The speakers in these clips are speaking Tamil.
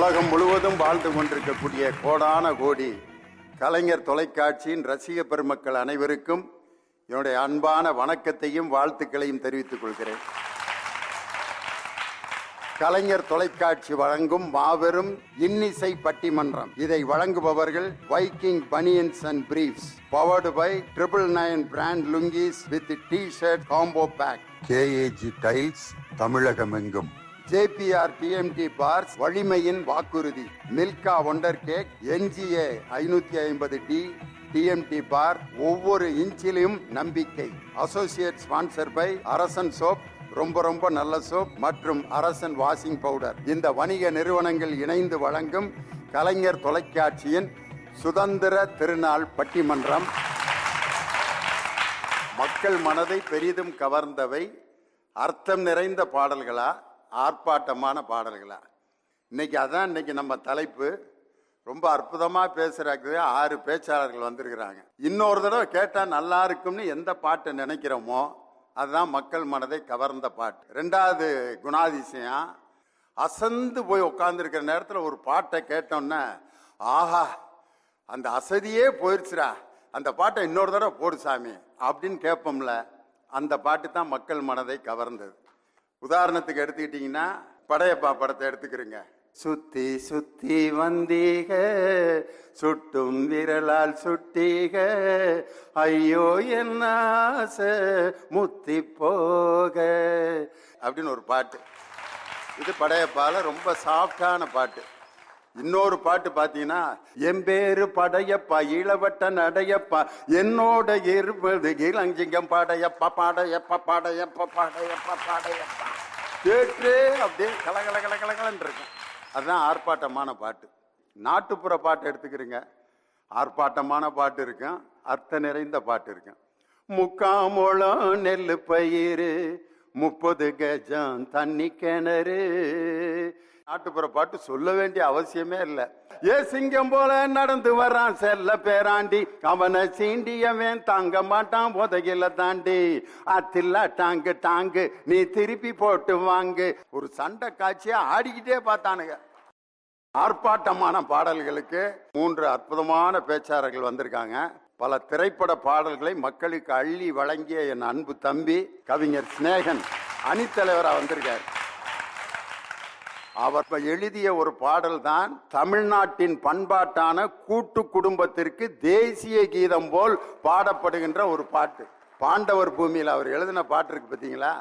உலகம் முழுவதும் வாழ்ந்து கொண்டிருக்கக்கூடிய கோடான கோடி கலைஞர் தொலைக்காட்சியின் ரசிக பெருமக்கள் அனைவருக்கும் என்னுடைய அன்பான வணக்கத்தையும் வாழ்த்துக்களையும் தெரிவித்துக் கொள்கிறேன். கலைஞர் தொலைக்காட்சி வழங்கும் மாபெரும் இன்னிசை பட்டிமன்றம். இதை வழங்குபவர்கள் Viking banians and briefs, powered by 999 brand lungis with t-shirt combo pack, KAG tiles தமிழகமெங்கும், JPR TMT பார்ஸ் வலிமையின் வாக்குறுதி, Milka wonder cake, NGA 550D TMT bar, ஒவ்வொரு இன்ச்சிலும் நம்பிக்கை. Associate sponsor by Arasan soap, ரொம்ப நல்ல சோப் மற்றும் அரசன் வாஷிங் பவுடர். இந்த வணிக நிறுவனங்கள் இணைந்து வழங்கும் கலைஞர் தொலைக்காட்சியின் சுதந்திர திருநாள் பட்டிமன்றம். மக்கள் மனதை பெரிதும் கவர்ந்தவை அர்த்தம் நிறைந்த பாடல்களா, ஆர்ப்பாட்டமான பாடல்களா? இன்னைக்கு நம்ம தலைப்பு. ரொம்ப அற்புதமா பேசுறாங்க. 6 பேச்சாளர்கள் வந்திருக்கிறாங்க. இன்னொரு தடவை கேட்டா நல்லா இருக்கும்னு எந்த பாட்டை நினைக்கிறோமோ அதுதான் மக்கள் மனதை கவர்ந்த பாட்டு. 2வது குணாதிசயம், அசந்து போய் உட்கார்ந்துருக்கிற நேரத்தில் ஒரு பாட்டை கேட்டோன்னா, ஆஹா அந்த அசதியே போயிடுச்சுரா, அந்த பாட்டை இன்னொரு தடவை போடு சாமி அப்படின்னு கேட்போம்ல, அந்த பாட்டு தான் மக்கள் மனதை கவர்ந்தது. உதாரணத்துக்கு எடுத்துக்கிட்டீங்கன்னா படையப்பா படத்தை எடுத்துக்கிறீங்க. சுத்தி சுத்தி வந்தீக சுட்டும் விரலால் சுட்டீக, ஐயோ என்ன ஆசை முத்தி போக அப்படின்னு ஒரு பாட்டு. இது படையப்பால ரொம்ப சாஃப்டான பாட்டு. இன்னொரு பாட்டு பாத்தீங்கன்னா, என் பேரு படையப்பா இளவட்ட நடையப்பா, என்னோட இருப்பது இளஞ்சிங்கம் படையப்பா பாடையப்பா பாடையப்பா பாடையப்பா பாடையப்பா, கேட்டு அப்படியே கலகலன்னு இருக்கும். அதுதான் ஆர்ப்பாட்டமான பாட்டு. நாட்டுப்புற பாட்டு எடுத்துக்கிறீங்க, ஆர்ப்பாட்டமான பாட்டு இருக்கும், அர்த்தம் நிறைந்த பாட்டு இருக்கும். முக்காமோளம் நெல்லு பயிறு, 30 கஜம் தண்ணி கிணறு. நாட்டுப்புற பாட்டு சொல்ல வேண்டிய அவசியமே இல்லை. ஏ சிங்கம் போல நடந்து வர்றான் செல்ல பேராண்டி, அவனை சீண்டியவன் தாங்க மாட்டான் உதகில தாண்டி, அத்தில்ல டாங்கு டாங்கு நீ திருப்பி போட்டு வாங்கு. ஒரு சண்டை காட்சியா ஆடிக்கிட்டே பார்த்தானுங்க. ஆர்ப்பாட்டமான பாடல்களுக்கு 3 அற்புதமான பேச்சாளர்கள் வந்திருக்காங்க. பல திரைப்பட பாடல்களை மக்களுக்கு அள்ளி வழங்கிய என் அன்பு தம்பி கவிஞர் சிநேகன் அணித்தலைவராக வந்திருக்கார். அவர் எழுதிய ஒரு பாடல் தான் தமிழ்நாட்டின் பண்பாட்டான கூட்டு குடும்பத்திற்கு தேசிய கீதம் போல் பாடப்படுகின்ற ஒரு பாட்டு. பாண்டவர் பூமியில் அவர் எழுதின பாட்டு இருக்கு பார்த்தீங்களா?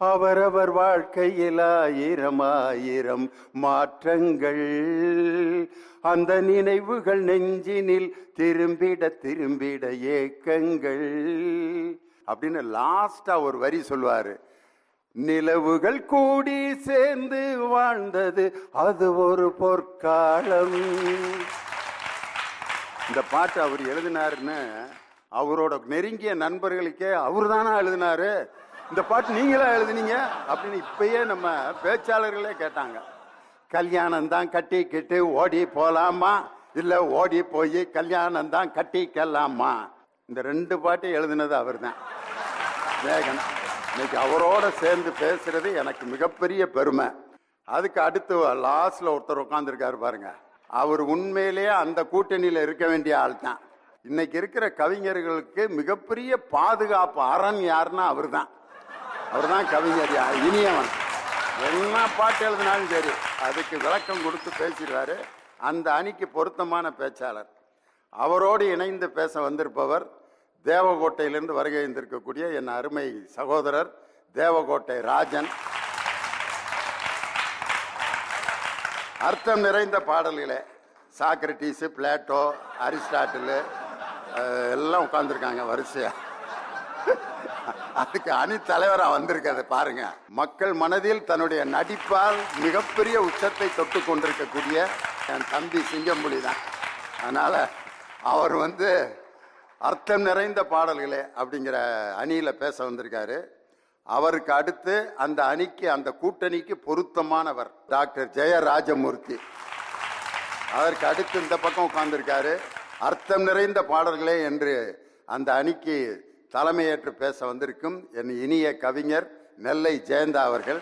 அவரவர் வாழ்க்கையில் 1000 மாற்றங்கள், அந்த நினைவுகள் நெஞ்சினில் திரும்பிட ஏக்கங்கள் அப்படின்னு லாஸ்டா ஒரு வரி சொல்லுவாரு. நிலவுகள் கூடி சேர்ந்து வாழ்ந்தது அது ஒரு பொற்காலம். இந்த பாட்டு அவர் எழுதினாருன்னு அவரோட நெருங்கிய நண்பர்களுக்கே அவர் தானா எழுதினாரு, இந்த பாட்டு நீங்களா எழுதினீங்க அப்படின்னு இப்பயே நம்ம பேச்சாளர்களே கேட்டாங்க. கல்யாணம் தான் கட்டிக்கிட்டு ஓடி போலாமா, இல்ல ஓடி போய் கல்யாணம் தான் கட்டிக்கலாமா? இந்த 2 பாட்டு எழுதினது அவர் தான், மேகன். இன்னைக்கு அவரோட சேர்ந்து பேசுறது எனக்கு மிகப்பெரிய பெருமை. அதுக்கு அடுத்து லாஸ்ட்ல ஒருத்தர் உட்கார்ந்துருக்காரு பாருங்க, அவர் உண்மையிலேயே அந்த கூட்டணியில இருக்க வேண்டிய ஆள் தான். இன்னைக்கு இருக்கிற கவிஞர்களுக்கு மிகப்பெரிய பாதுகாப்பு அரண் யாருன்னா அவர் தான் கவிஞர் இனியவன். என்ன பாட்டு எழுதினாலும் சரி அதுக்கு விளக்கம் கொடுத்து பேசிடுவாரு. அந்த அணிக்கு பொருத்தமான பேச்சாளர். அவரோடு இணைந்து பேச வந்திருப்பவர் தேவகோட்டையிலிருந்து வருகை இருந்திருக்கக்கூடிய என் அருமை சகோதரர் தேவகோட்டை ராஜன். அர்த்தம் நிறைந்த பாடல்களே சாக்ரட்டிஸ், பிளாட்டோ, அரிஸ்டாட்டில் எல்லாம் உட்கார்ந்துருக்காங்க வரிசையா. அதுக்கு அணி தலைவராக வந்திருக்கிறது பாருங்க. மக்கள் மனதில் தன்னுடைய நடிப்பால் மிகப்பெரிய உச்சத்தை தொட்டு கொண்டிருக்கக்கூடிய என் தம்பி சிங்கம்புலி தான். அதனால அவர் அர்த்தம் நிறைந்த பாடல்களே அப்படிங்கிற அணியில பேச வந்திருக்காரு. அவருக்கு அடுத்து அந்த அணிக்கு, அந்த கூட்டணிக்கு பொருத்தமானவர் டாக்டர் ஜெயராஜமூர்த்தி. அதற்கு அடுத்து இந்த பக்கம் உட்கார்ந்திருக்காரு. அர்த்தம் நிறைந்த பாடல்களே என்று அந்த அணிக்கு தலைமையேற்று பேச வந்திருக்கும் என் இனிய கவிஞர் நெல்லை ஜெயந்தா அவர்கள்.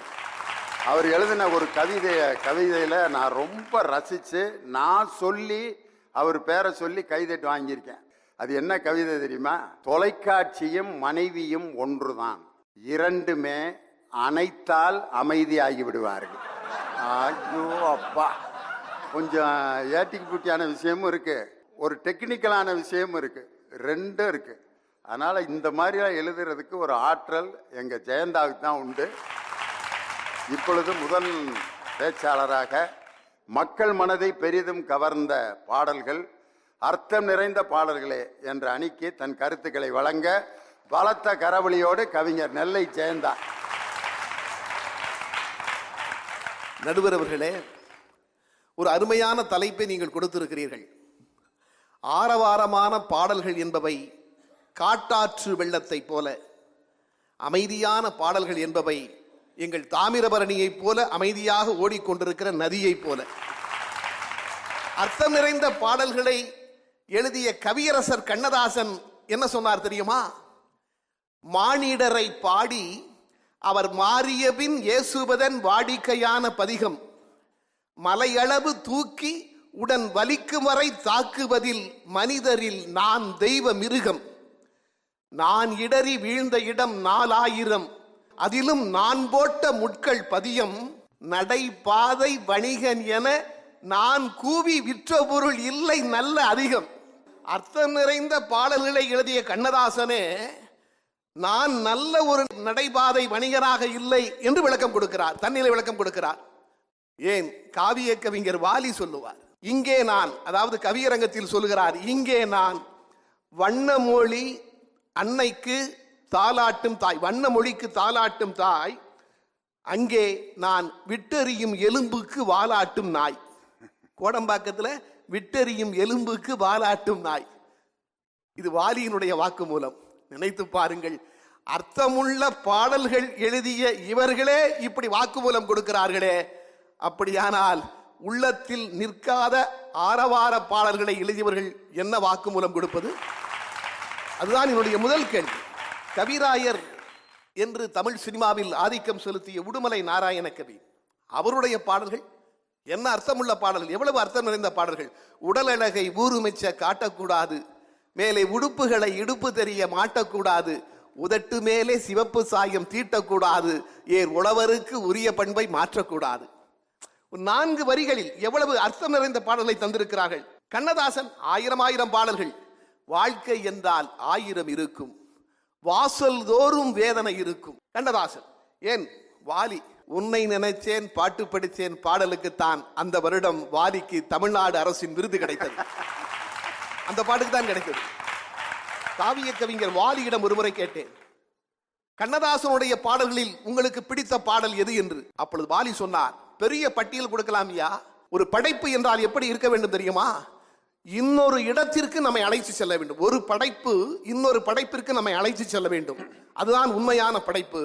அவர் எழுதின ஒரு கவிதையில் நான் ரொம்ப ரசித்து நான் சொல்லி அவர் பேரை சொல்லி கைதட்டு வாங்கியிருக்கேன். அது என்ன கவிதை தெரியுமா? தொலைக்காட்சியும் மனைவியும் ஒன்றுதான், இரண்டுமே அனைத்தால் அமைதியாகி விடுவார்கள். ஐயோ அப்பா, கொஞ்சம் ஏட்டிக்கு பூட்டியான விஷயமும் இருக்கு, ஒரு டெக்னிக்கலான விஷயமும் இருக்கு, ரெண்டும் இருக்கு. அதனால இந்த மாதிரிலாம் எழுதுறதுக்கு ஒரு ஆற்றல் எங்க ஜெயந்தாவுக்கு தான் உண்டு. இப்பொழுது முதல் பேச்சாளராக மக்கள் மனதை பெரிதும் கவர்ந்த பாடல்கள், அர்த்தம் நிறைந்த பாடல்களே என்ற அணிக்கு தன் கருத்துக்களை வழங்க பலத்த கரவொலியோடு கவிஞர் நெல்லை ஜெயந்தா. நடுவர் அவர்களே, ஒரு அருமையான தலைப்பை நீங்கள் கொடுத்திருக்கிறீர்கள். ஆரவாரமான பாடல்கள் என்பவை காட்டாற்று வெள்ளத்தை போல, அமைதியான பாடல்கள் என்பவை எங்கள் தாமிரபரணியைப் போல அமைதியாக ஓடிக்கொண்டிருக்கிற நதியைப் போல. அர்த்தம் நிறைந்த பாடல்களை எழுதிய கவியரசர் கண்ணதாசன் என்ன சொன்னார் தெரியுமா? மானிடரை பாடி அவர் மாறியபின் ஏசுவதன் வாடிக்கையான பதிகம், மலையளவு தூக்கி உடன் வலிக்கும் வரை தாக்குவதில் மனிதரில் நான் தெய்வ மிருகம், நான் இடறி வீழ்ந்த இடம் 4000, அதிலும் நான் போட்ட முட்கள் பதியம், நடைபாதை வணிகன் என நான் கூவி விற்ற பொருள் இல்லை நல்ல அதிகம். அர்த்தம் நிறைந்த பாடல்களை எழுதிய கண்ணதாசனே நான் நல்ல ஒரு நடைபாதை வணிகனாக இல்லை என்று விளக்கம் கொடுக்கிறார், தன்னிலை விளக்கம் கொடுக்கிறார். ஏன் காவிய கவிஞர் வாலி சொல்லுவார், இங்கே நான், அதாவது கவியரங்கத்தில் சொல்லுகிறார், இங்கே நான் வண்ணமொழி அன்னைக்கு தாலாட்டும் தாய், வண்ண மொழிக்கு தாலாட்டும் தாய், அங்கே நான் விட்டெறியும் எலும்புக்கு வாலாட்டும் நாய். கோடம்பாக்கத்தில் விட்டெறியும் எலும்புக்கு வாலாட்டும் நாய். இது வாலியினுடைய வாக்கு மூலம். நினைத்து பாருங்கள், அர்த்தமுள்ள பாடல்கள் எழுதிய இவர்களே இப்படி வாக்குமூலம் கொடுக்கிறார்களே, அப்படியானால் உள்ளத்தில் நிற்காத ஆரவார பாடல்களை எழுதியவர்கள் என்ன வாக்குமூலம் கொடுப்பது? அதுதான் என்னுடைய முதல் கேள்வி. கவிராயர் என்று தமிழ் சினிமாவில் ஆதிக்கம் செலுத்திய உடுமலை நாராயண கவி, அவருடைய பாடல்கள் என்ன அர்த்தமுள்ள பாடல்கள், எவ்வளவு அர்த்தம் நிறைந்த பாடல்கள். உடல் அழகை ஊறுமிச்ச காட்டக்கூடாது, மேலே உடுப்புகளை இடுப்பு தெரிய மாட்டக்கூடாது, உதட்டு மேலே சிவப்பு சாயம் தீட்டக்கூடாது, ஏர் உழவருக்கு உரிய பண்பை மாற்றக்கூடாது. 4 வரிகளில் எவ்வளவு அர்த்தம் நிறைந்த பாடல்களை தந்திருக்கிறார்கள். கண்ணதாசன் 1000 பாடல்கள். வாழ்க்கை என்றால் 1000 இருக்கும், வாசல் தோறும் வேதனை இருக்கும். கண்ணதாசன். ஏன் வாலி, உன்னை நினைச்சேன் பாட்டு படித்தேன் பாடலுக்குத்தான் அந்த வருடம் வாலிக்கு தமிழ்நாடு அரசின் விருது கிடைத்தது. அந்த பாட்டுக்கு தான் கிடைத்தது. காவிய கவிஞர் வாலியிடம் ஒருமுறை கேட்டேன், கண்ணதாசனுடைய பாடல்களில் உங்களுக்கு பிடித்த பாடல் எது என்று. அப்பொழுது வாலி சொன்னார், பெரிய பட்டியல் கொடுக்கலாமியா, ஒரு படைப்பு என்றால் எப்படி இருக்க வேண்டும் தெரியுமா? இன்னொரு இடத்திற்கு நம்மை அழைத்து செல்ல வேண்டும். ஒரு படைப்பு இன்னொரு படைப்பிற்கு நம்மை அழைத்து செல்ல வேண்டும், அதுதான் உண்மையான படைப்பு.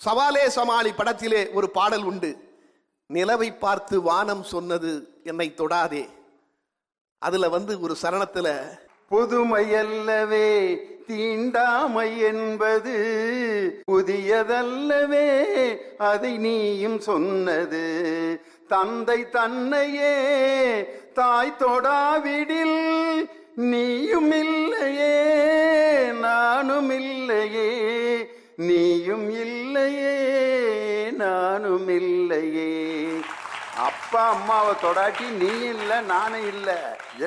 சவாலே சமாளி படத்திலே ஒரு பாடல் உண்டு, நிலவை பார்த்து வானம் சொன்னது என்னை தொடாதே. அதுல ஒரு சரணத்துல, புதுமையல்லவே தீண்டாமை என்பது, புதியதல்லவே அதை நீயும் சொன்னது, தந்தை தன்னையே தாய் தொடாவிடில் நீயும் இல்லையே நானும் இல்லையே, நீயும் இல்லையே நானும் இல்லையே. அப்பா அம்மாவை தொடாட்டி நீ இல்லை நானும் இல்லை,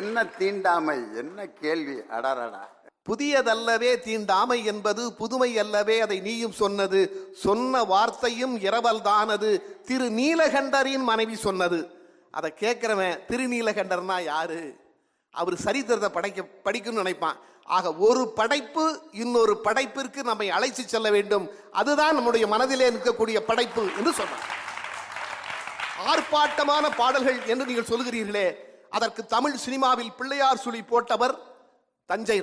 என்ன தீண்டாமை, என்ன கேள்வி. அடாரடா. புதியதல்லவே தீண்டாமை என்பது, புதுமை அல்லவே அதை நீயும் சொன்னது, சொன்ன வார்த்தையும் இரவல் தானது, திரு நீலகண்டரின் மனைவி சொன்னது. அதை கேட்கிறவன் திருநீலகண்டர்னா யாரு? அவர் சரித்திரத்தை படிக்கணும்னு நினைப்பான். ஆக ஒரு படைப்பு இன்னொரு படைப்பிற்கு நம்மை அழைத்து செல்ல வேண்டும், அதுதான் நம்முடைய மனதிலே நிற்கக்கூடிய படைப்பு என்று சொன்னார். ஆர்ப்பாட்டமான பாடல்கள் என்று நீங்கள் சொல்கிறீர்களே, அதற்கு தமிழ் சினிமாவில் பிள்ளையார் சுழி போட்டவர் தஞ்சை